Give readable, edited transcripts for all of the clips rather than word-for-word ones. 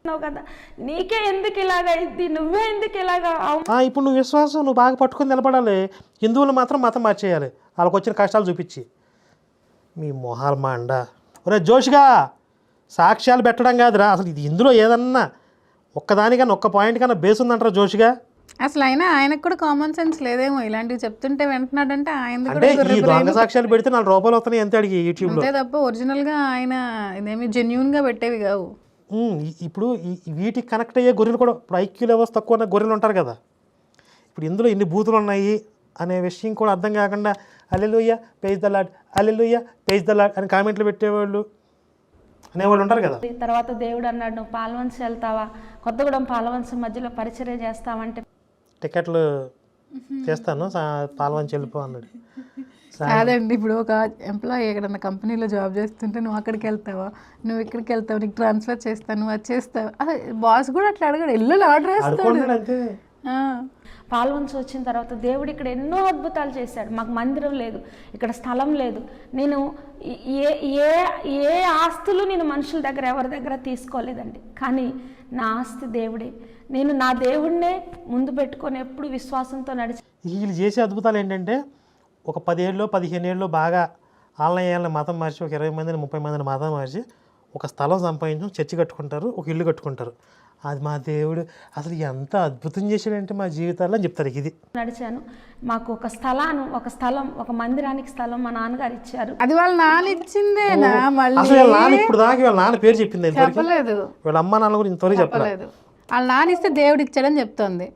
కదా, నీకే ఎందుకు ఇలాగ అయింది, నువ్వే ఎందుకు ఇలాగా. ఇప్పుడు నువ్వు విశ్వాసం నువ్వు బాగా పట్టుకొని నిలబడాలి. హిందువులు మాత్రం మతం మార్చేయాలి వాళ్ళకి వచ్చిన కష్టాలు చూపించి. మీ మొహాలు మాండ. ఒరే జోష్గా, సాక్ష్యాలు పెట్టడం కాదురా అసలు ఇది. ఇందులో ఏదన్నా ఒక్కదానికన్నా ఒక్క పాయింట్ కన్నా బేస్ ఉందంటారా జోష్గా? అసలు ఆయనకు కూడా కామన్ సెన్స్ లేదేమో, ఇలాంటివి చెప్తుంటే వింటున్నాడంటే ఆయన అంటే ఈ దొంగ సాక్ష్యాలు పెడితే ₹4 వస్తున్నాయి అంతే అడిగి యూట్యూబ్లో. అంతే తప్ప ఒరిజినల్గా ఆయన ఇదేమి జెన్యూన్గా పెట్టేవి కావు. ఇప్పుడు వీటికి కనెక్ట్ అయ్యే గొర్రెలు కూడా ఇప్పుడు ఐక్యూ లెవెల్స్ తక్కువ ఉన్న గొర్రెలు ఉంటారు కదా. ఇప్పుడు ఇందులో ఇన్ని బూతులు ఉన్నాయి అనే విషయం కూడా అర్థం కాకుండా hallelujah praise the lord, hallelujah praise the lord అని కామెంట్లు పెట్టేవాళ్ళు అనేవాళ్ళు ఉంటారు కదా. తర్వాత దేవుడు అన్నాడు, నువ్వు పాల్వంచ వెళ్తావా, కొత్తగూడెం పాల్వంచ మధ్యలో పరిచర్య చేస్తావంటే టికెట్లు చేస్తాను పాల్వంచ వెళ్ళిపో అన్నాడు. కాదండి, ఇప్పుడు ఒక ఎంప్లాయీ ఎక్కడన్నా కంపెనీలో జాబ్ చేస్తుంటే నువ్వు అక్కడికి వెళ్తావా, నువ్వు ఇక్కడికి వెళ్తావు, నీకు ట్రాన్స్ఫర్ చేస్తాను, నువ్వు అది చేస్తావు. బాస్ కూడా అట్లా అడగాడు, ఎల్లు ఆర్డర్ వేస్తాడు. పాల్వంచి వచ్చిన తర్వాత దేవుడు ఇక్కడ ఎన్నో అద్భుతాలు చేశాడు. మాకు మందిరం లేదు, ఇక్కడ స్థలం లేదు. నేను ఏ ఏ ఏ ఆస్తులు నేను మనుషుల దగ్గర ఎవరి దగ్గర తీసుకోలేదండి. కానీ నా ఆస్తి దేవుడే. నేను నా దేవుడినే ముందు పెట్టుకొని ఎప్పుడు విశ్వాసంతో నడిచి. వీళ్ళు చేసే అద్భుతాలు ఏంటంటే ఒక 10 ఏళ్ళు 15 ఏళ్ళు బాగా ఆన్లైన్ మతం మార్చి ఒక 20 మందిని 30 మందిని మతం మార్చి ఒక స్థలం సంపాదించడం, చర్చి కట్టుకుంటారు, ఒక ఇల్లు కట్టుకుంటారు. అది మా దేవుడు అసలు ఎంత అద్భుతం చేశాడంటే మా జీవితాల్లో అని చెప్తారు. ఇది నడిచాను. మాకు ఒక స్థలం ఒక మందిరానికి స్థలం మా నాన్నగారు ఇచ్చారు. అది వాళ్ళ నాన్న ఇచ్చిందేనా? అసలు వీళ్ళ నాన్న ఇప్పుడు దాకా వీళ్ళ నాన్న పేరు చెప్పింది, చెప్పలేదు. వీళ్ళ అమ్మ నాన్న గురించి ఇంతవరకు చెప్పలేదు. వాళ్ళ నాన్న ఇస్తే దేవుడు ఇచ్చాడని చెప్తోంది.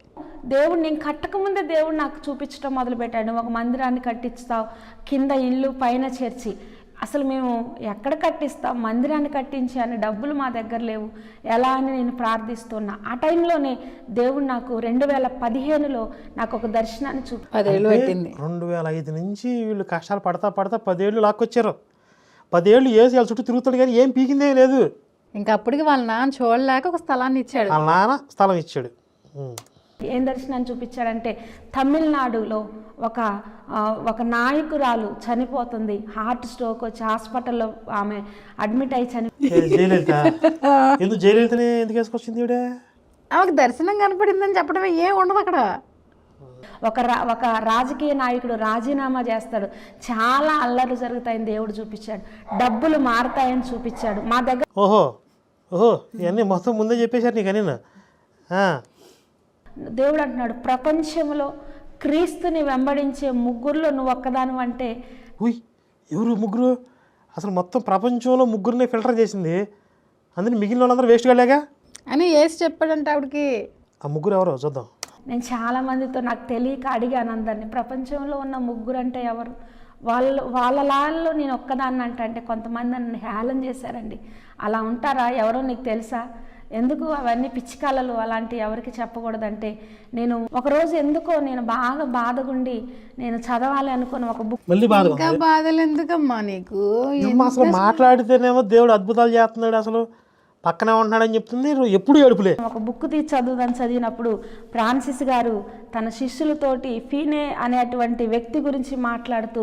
దేవుడు నేను కట్టకముందే దేవుడు నాకు చూపించడం మొదలుపెట్టాడు. ఒక మందిరాన్ని కట్టిస్తావు, కింద ఇల్లు పైన చర్చి. అసలు మేము ఎక్కడ కట్టిస్తాం, మందిరాన్ని కట్టించి అని డబ్బులు మా దగ్గర లేవు, ఎలా అని నేను ప్రార్థిస్తున్నా. ఆ టైంలోనే దేవుడు నాకు 2015లో నాకు ఒక దర్శనాన్ని 2005 నుంచి వీళ్ళు కష్టాలు పడతా 10 ఏళ్ళు లాక్కొచ్చారు. 10 ఏళ్ళు వేసి వాళ్ళ చుట్టూ తిరుగుతాడు కానీ ఏం పీకిందే లేదు. ఇంకా అప్పటికి వాళ్ళ నాన్న చూడలేక ఒక స్థలాన్ని ఇచ్చాడు. వాళ్ళ నాన్న స్థలం ఇచ్చాడు. ఏం దర్శనాన్ని చూపించాడంటే, తమిళనాడులో ఒక నాయకురాలు చనిపోతుంది, హార్ట్ స్ట్రోక్ వచ్చి హాస్పిటల్లో ఆమె అడ్మిట్ అయి జయలలిత ఎందుకు జయలలితని ఎందుకు వేసుకొచ్చింది? ఆమెకు దర్శనం కనపడిందని చెప్పడమే ఏం ఉండదు అక్కడ. ఒక రాజకీయ నాయకుడు రాజీనామా చేస్తాడు, చాలా అల్లర్లు జరుగుతాయని దేవుడు చూపించాడు, డబ్బులు మారుతాయని చూపించాడు మా దగ్గర. ఓహో ఇవన్నీ మొత్తం ముందే చెప్పేశారు నీకని. దేవుడు అంటున్నాడు, ప్రపంచంలో క్రీస్తుని వెంబడించే ముగ్గురులో నువ్వు ఒక్కదాను అంటే. ఎవరు ముగ్గురు? అసలు మొత్తం ప్రపంచంలో ముగ్గురిని ఫిల్టర్ చేసింది, అందుకని మిగిలిన వాళ్ళందరూ వేస్ట్ కాలేగా అని వేసి చెప్పాడంటే ఆవిడకి. ఆ ముగ్గురు ఎవరో చూద్దాం. నేను చాలా మందితో నాకు తెలియక అడిగాను అందరినీ, ప్రపంచంలో ఉన్న ముగ్గురు అంటే ఎవరు? వాళ్ళలో నేను ఒక్కదాన్ని అంటే కొంతమంది నన్ను హేళన చేశారండి. అలా ఉంటారా? ఎవరో నీకు తెలుసా? ఎందుకు అవన్నీ పిచ్చికాలలు అలాంటి ఎవరికి చెప్పకూడదంటే, నేను ఒకరోజు ఎందుకో నేను బాగా బాధగుండి నేను చదవాలి అనుకుని ఒక బుక్. ఇంకా బాధలు ఎందుకమ్మా నీకు? అసలు మాట్లాడితేనేమో దేవుడు అద్భుతాలు చేస్తున్నాడు, అసలు పక్కనే ఉంటున్నాడని చెప్తుంది, ఎప్పుడు ఏడుపులే. ఒక బుక్ తీసి చదివినప్పుడు ఫ్రాన్సిస్ గారు తన శిష్యులతోటి ఫీనే అనేటువంటి వ్యక్తి గురించి మాట్లాడుతూ,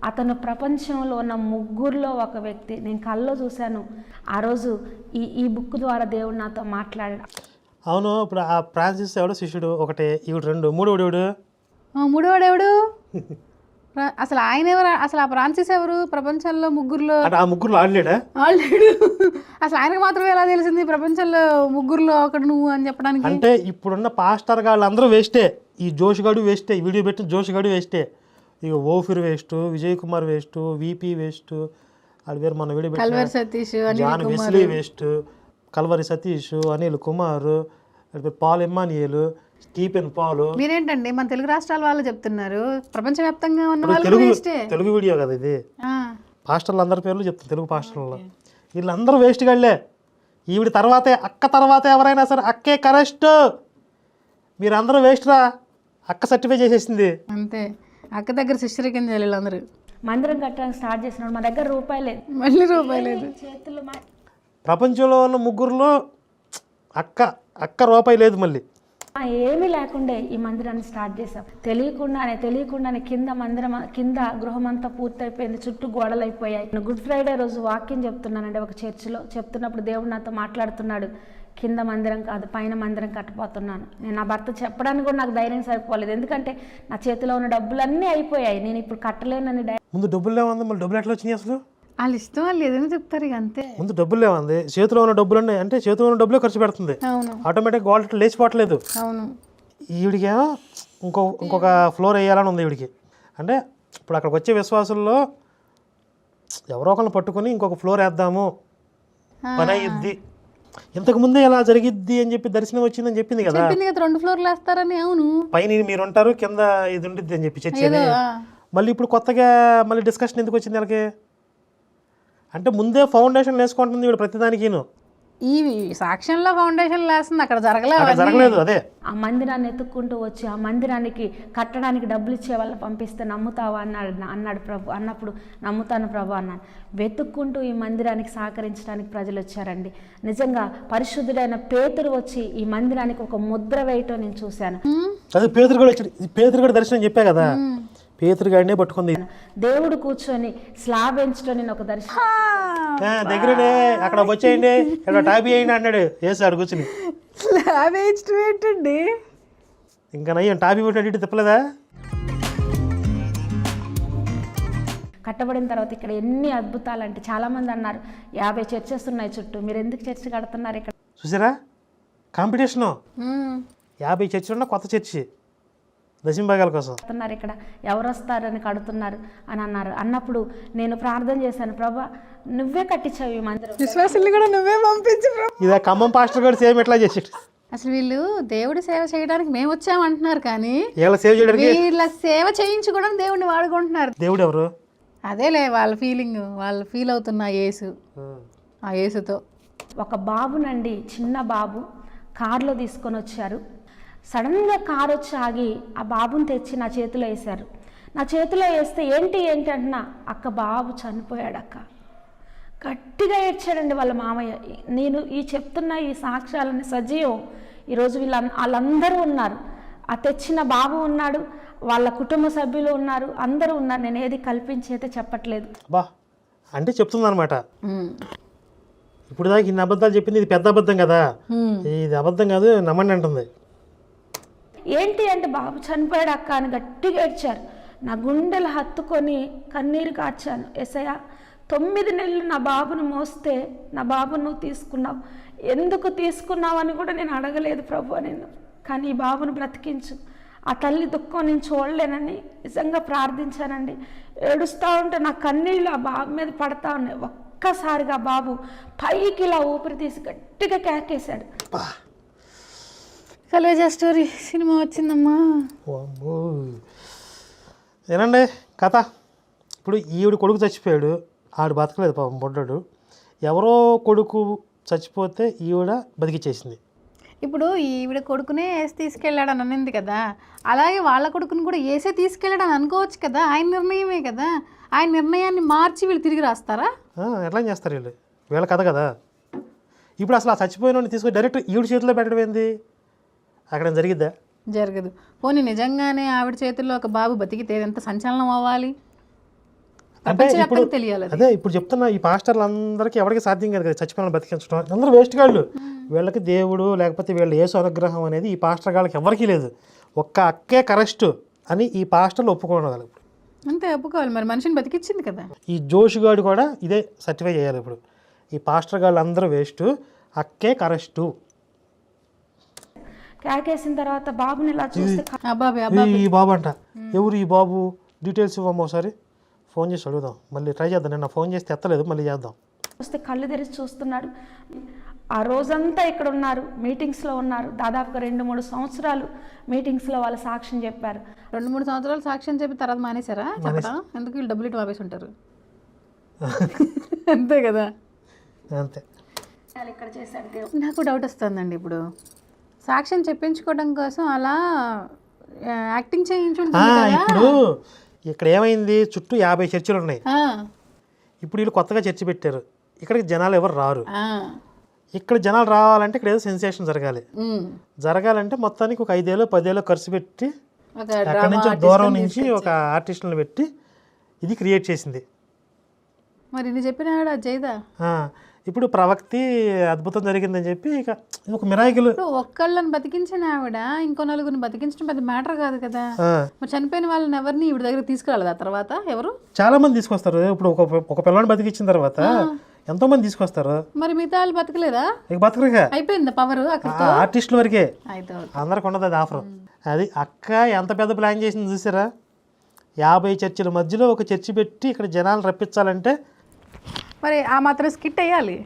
అతను ప్రపంచంలో ఉన్న ముగ్గురులో ఒక వ్యక్తి, నేను కల్లో చూశాను. ఆ రోజు ఈ బుక్ ద్వారా దేవుడు నాతో మాట్లాడాడు. అవును, ఇప్పుడు ఆ ఫ్రాన్సిస్ ఎవడు శిష్యుడు ఒకటే, ఈవిడు 2, మూడోవాడెవడు? అసలు ఆయన ఎవరు? అసలు ఆ ఫ్రాన్సిస్ ఎవరు? ప్రపంచంలో ముగ్గురులో ఆడలేడు. అసలు ఆయనకు మాత్రమే ఎలా తెలిసింది ప్రపంచంలో ముగ్గురులో ఒకడు నువ్వు అని చెప్పడానికి? అంటే ఇప్పుడున్న పాస్టర్ వాళ్ళందరూ వేస్టే. ఈ జోషిగాడు వేస్టే, ఈ వీడియో పెట్టిన జోషిగాడు వేస్టే, ఇక Ophir waste, Vijay Kumar waste, VP waste, అది వేరు మన video Calvary Satish, John Wesley waste, Calvary Satish, Anil Kumar, Paul Emmanuel, Stephen Paul. మీరేంటండి మన తెలుగు రాష్ట్రాల వాళ్ళు చెప్తున్నారు, ప్రపంచవ్యాప్తంగా ఉన్న వాళ్ళు తెలుగు వీడియో కదా ఇది. పాస్టర్లు అందరి పేర్లు చెప్తారు, తెలుగు పాస్టర్లు. వీళ్ళందరూ వేస్ట్ గాళ్లే. ఈవిడ తర్వాతే, అక్క తర్వాతే ఎవరైనా సరే అక్కే కరెస్ట్. మీరందరూ వేస్ట్ రా, అక్క సర్టిఫై చేసేసింది అంతే. అక్క దగ్గర శిష్యరికం చేయాలి అందరూ. మందిరం కట్టడానికి స్టార్ట్ చేసినాడు, మా దగ్గర రూపాయి లేదు, మళ్ళీ రూపాయి లేదు. చేతుల్లో ప్రపంచంలో ఉన్న ముగ్గురులో అక్క రూపాయి లేదు, మళ్ళీ ఏమీ లేకుండే ఈ మందిరాన్ని స్టార్ట్ చేసాం. తెలియకుండానే కింద గృహం అంతా పూర్తయిపోయింది, చుట్టూ గోడలు అయిపోయాయి. గుడ్ ఫ్రైడే రోజు వాక్యం చెప్తున్నానండి ఒక చర్చిలో. చెప్తున్నప్పుడు దేవుడు నాతో మాట్లాడుతున్నాడు, కింద మందిరం కాదు పైన మందిరం కట్టబోతున్నాను. నేను నా భర్త చెప్పడానికి కూడా నాకు ధైర్యం సరిపోలేదు, ఎందుకంటే నా చేతిలో ఉన్న డబ్బులన్నీ అయిపోయాయి, నేను ఇప్పుడు కట్టలేనని ముందు డబ్బులు లేవంది, మళ్ళీ డబ్బులు ఎట్లా వచ్చినాయి అసలు? వాళ్ళు ఇష్టం, వాళ్ళు ఏదైనా చెప్తారు ఇక అంతే. ముందు డబ్బులు లేవంది, చేతిలో ఉన్న డబ్బులు ఉన్నాయి అంటే చేతిలో ఉన్న డబ్బులే ఖర్చు పెడుతుంది, అవును ఆటోమేటిక్ వాలెట్ లేచిపోవట్లేదు. అవును. ఈవిడికేమో ఇంకొక ఫ్లోర్ వేయాలని ఉంది ఈవిడికి. అంటే ఇప్పుడు అక్కడికి వచ్చే విశ్వాసుల్లో ఎవరో ఒకరిని పట్టుకొని ఇంకొక ఫ్లోర్ వేద్దాము, పని అయ్యిద్ది, ఇంతకు ముందే ఎలా జరిగిద్ది అని చెప్పి దర్శనం వచ్చిందని చెప్పింది కదా, చెప్పింది కదా 2 ఫ్లోర్లు వేస్తారని. అవును, పైన మీరు ఉంటారు కింద ఇది ఉండిద్ది అని చెప్పి చర్చ. మళ్ళీ ఇప్పుడు కొత్తగా మళ్ళీ డిస్కషన్ ఎందుకు వచ్చింది వాళ్ళకి? అంటే ముందే ఫౌండేషన్ వేసుకుంటుంది ఇప్పుడు ప్రతిదానికిను. ఈ సాక్ష్యంలో ఫౌండేషన్ వేస్తుంది, అక్కడ జరగలేదు. అదే ఆ మందిరాన్ని ఎత్తుక్కుంటూ వచ్చి ఆ మందిరానికి కట్టడానికి డబ్బులు ఇచ్చే వాళ్ళని పంపిస్తే నమ్ముతావా అన్నాడు ప్రభు. అన్నప్పుడు నమ్ముతాను ప్రభు అన్నాను. వెతుక్కుంటూ ఈ మందిరానికి సహకరించడానికి ప్రజలు వచ్చారండి. నిజంగా పరిశుద్ధుడైన పేతురు వచ్చి ఈ మందిరానికి ఒక ముద్ర వేయటం నేను చూశాను. అదే పేతురు కూడా వచ్చాడు, పేతురు కూడా దర్శనం చెప్పా కదా, పేతురు గాడినే పట్టుకుంది. దేవుడు కూర్చొని స్లాబ్ ఎంచడం నేను ఒక దర్శనం దగ్గరనే అక్కడ వచ్చేయండి, ఇక్కడ టాపీ అయ్యండి అన్నాడు వేసాడు కూర్చుని. ఏంటండి ఇంకా నయ్యం టాపీ పెట్టినట్టు తిప్పలేదా? కట్టబడిన తర్వాత ఇక్కడ ఎన్ని అద్భుతాలు అంటే చాలామంది అన్నారు 50 చర్చెస్ ఉన్నాయి చుట్టూ, మీరు ఎందుకు చర్చ్ కడుతున్నారు ఇక్కడ? చూసారా కాంపిటీషను, 50 చర్చిలు ఉన్న కొత్త చర్చి దశంభాగాల కోసం కడుతున్నారు, ఇక్కడ ఎవరు వస్తారని కడుతున్నారు అని అన్నారు. అన్నప్పుడు నేను ప్రార్థన చేశాను, ప్రభా నువ్వే కట్టించావు ఈ మందిరం, విశ్వాసుల్ని కూడా నువ్వే పంపించు. ఇదే ఖమ్మం పాస్టర్ కూడా సేమ్ ఎట్లా చేసాడు. అసలు వీళ్ళు దేవుడి సేవ చేయడానికి మేము వచ్చామంటున్నారు, కానీ వీళ్ళ సేవ చేయడానికి వీళ్ళ సేవ చేయించుకోవడానికి దేవుడిని వాడుకుంటున్నారు. దేవుడు ఎవరు? అదేలే వాళ్ళ ఫీలింగ్, వాళ్ళు ఫీల్ అవుతున్న యేసు, ఆ యేసుతో. ఒక బాబునండి, చిన్న బాబు కారులో తీసుకొని వచ్చారు. సడన్గా కారు వచ్చి ఆగి ఆ బాబుని తెచ్చి నా చేతిలో వేశారు. నా చేతిలో వేస్తే ఏంటి అంటున్నా, అక్క బాబు చనిపోయాడు అక్క. గట్టిగా ఏడ్చాడండి వాళ్ళ మామయ్య. నేను చెప్తున్న ఈ సాక్ష్యాలని సజీవం. ఈరోజు వాళ్ళందరూ ఉన్నారు, ఆ తెచ్చిన బాబు ఉన్నాడు, వాళ్ళ కుటుంబ సభ్యులు ఉన్నారు, అందరూ ఉన్నారు. నేను ఏది కల్పించి అయితే చెప్పట్లేదు. బా అంటే చెప్తుంది అనమాట. ఇప్పుడు దాకా ఇన్ని అబద్ధాలు చెప్పింది, ఇది పెద్ద అబద్ధం కదా, ఇది అబద్ధం కాదు నమ్మండి అంటుంది. ఏంటి అంటే బాబు చనిపోయాడు అక్క అని గట్టిగా ఏడ్చారు. నా గుండెలు హత్తుకొని కన్నీరు కార్చాను. యేసయ్య 9 నెలలు నా బాబును మోస్తే నా బాబును నువ్వు తీసుకున్నావు, ఎందుకు తీసుకున్నావు అని కూడా నేను అడగలేదు ప్రభు నిన్ను, కానీ ఈ బాబును బ్రతికించు. ఆ తల్లి దుఃఖం నేను చూడలేనని నిజంగా ప్రార్థించానండి. ఏడుస్తూ ఉంటే నా కన్నీళ్ళు ఆ బాబు మీద పడతా ఉన్నాయి. ఒక్కసారిగా బాబు పైకి ఇలా ఊపిరి తీసి గట్టిగా కేకేశాడు. కలేజా స్టోరీ సినిమా వచ్చిందమ్మా. ఏనండి కథ. ఇప్పుడు ఈవిడ కొడుకు చచ్చిపోయాడు, ఆడు బతకలేదు పాపం బొడ్డాడు. ఎవరో కొడుకు చచ్చిపోతే ఈవిడ బతికిచ్చేసింది. ఇప్పుడు ఈవిడ కొడుకునే వేసి తీసుకెళ్ళాడని అనింది కదా, అలాగే వాళ్ళ కొడుకుని కూడా వేసే తీసుకెళ్ళాడని అనుకోవచ్చు కదా, ఆయన నిర్ణయమే కదా. ఆయన నిర్ణయాన్ని మార్చి వీళ్ళు తిరిగి రాస్తారా? ఎట్లా చేస్తారు వీళ్ళు? వీళ్ళ కథ కదా. ఇప్పుడు అసలు ఆ చచ్చిపోయిన తీసుకొని డైరెక్ట్ ఈవిడ చేతిలో పెట్టడం ఏంది? అక్కడ జరిగిద్దా? జరగదు. పోనీ నిజంగానే ఆవిడ చేతుల్లో ఒక బాబు బతికితే ఎంత సంచలనం అవ్వాలి, అంటే ఇప్పుడు తెలియాలి. అదే ఇప్పుడు చెప్తున్నా, ఈ పాస్టర్లు అందరికీ ఎవరికి సాధ్యం కాదు కదా చచ్చిపోయిన బతికించడం. అందరూ వేస్ట్ గాళ్ళు. వీళ్ళకి దేవుడు లేకపోతే వీళ్ళ యేసు అనుగ్రహం అనేది ఈ పాస్టర్ గాళ్ళకి ఎవరికీ లేదు. ఒక్క అక్కే కరెస్ట్ అని ఈ పాస్టర్లు ఒప్పుకోవాలి. అంతే ఒప్పుకోవాలి, మరి మనిషిని బతికిచ్చింది కదా. ఈ జోష్ గాడు కూడా ఇదే సర్టిఫై చేయాలి. ఇప్పుడు ఈ పాస్టర్ గాళ్ళు అందరూ వేస్ట్, అక్కే కరెస్టు. కేకేసిన తర్వాత బాబుని ఇలా చూస్తే ఈ బాబు అంట, ఎవరు ఈ బాబు డీటెయిల్స్ ఇవ్వమ్మా ఒకసారి, ఫోన్ చేసి అడుగుదాం. మళ్ళీ ట్రై చేద్దాం. నేను ఫోన్ చేస్తే ఎత్తలేదు, మళ్ళీ చేద్దాం. చూస్తే కళ్ళు తెరిచి చూస్తున్నాడు. ఆ రోజంతా ఇక్కడ ఉన్నారు, మీటింగ్స్లో ఉన్నారు. దాదాపుగా 2-3 సంవత్సరాలు మీటింగ్స్లో వాళ్ళు సాక్ష్యం చెప్పారు. 2-3 సంవత్సరాలు సాక్ష్యం చెప్పి తర్వాత మానేశారా చెప్పడం? ఎందుకు వీళ్ళు డబ్బులు ఇటు ఆపేసి ఉంటారు. అంతే కదా, అంతే. ఇక్కడ చేశాడు. నాకు డౌట్ వస్తుందండి, ఇప్పుడు సాక్ష్యం చెప్పించుకోవడం కోసం అలా యాక్టింగ్ చేయించుంటుంది. ఇప్పుడు ఇక్కడ ఏమైంది, చుట్టూ 50 చర్చిలు ఉన్నాయి. ఇప్పుడు వీళ్ళు కొత్తగా చర్చి పెట్టారు, ఇక్కడికి జనాలు ఎవరు రారు. ఇక్కడ జనాలు రావాలంటే ఇక్కడ ఏదో సెన్సేషన్ జరగాలంటే మొత్తానికి ఒక 5 ఏళ్ళు 10 ఏళ్ళు ఖర్చు పెట్టి అక్కడి నుంచి దూరం నుంచి ఒక ఆర్టిస్టులను పెట్టి ఇది క్రియేట్ చేసింది. మరి నేను చెప్పినాడు అది చేయదా? ఇప్పుడు ప్రవక్తి అద్భుతం జరిగిందని చెప్పి ఇక ఇది ఒక మిరాకిల్. ఇప్పుడు ఒక్కళ్ళని బతికించిన ఆవిడ ఇంకో నలుగురిని బతికించడం పెద్ద మ్యాటర్ కాదు కదా. మరి చనిపోయిన వాళ్ళని ఎవరిని ఈవిడ దగ్గర తీసుకురాలేదు. ఆ తర్వాత ఎవరు చాలా మంది తీసుకొస్తారు. ఇప్పుడు ఒక పిల్లని బతికించిన తర్వాత ఎంతో మంది తీసుకొస్తారు. మరి మిగతా వాళ్ళు బతకలేదా? ఇక బతకరుగా, అయిపోయింది పవర్ అక్కడ ఆర్టిస్టుల వరకే, అయితే అందరికి ఉండదు అది ఆఫర్. అది అక్క ఎంత పెద్ద ప్లాన్ చేసింది చూసారా. 50 చర్చిల మధ్యలో ఒక చర్చి పెట్టి ఇక్కడ జనాలు రప్పించాలంటే మరి ఆ మాత్రం స్కిట్ వేయాలి.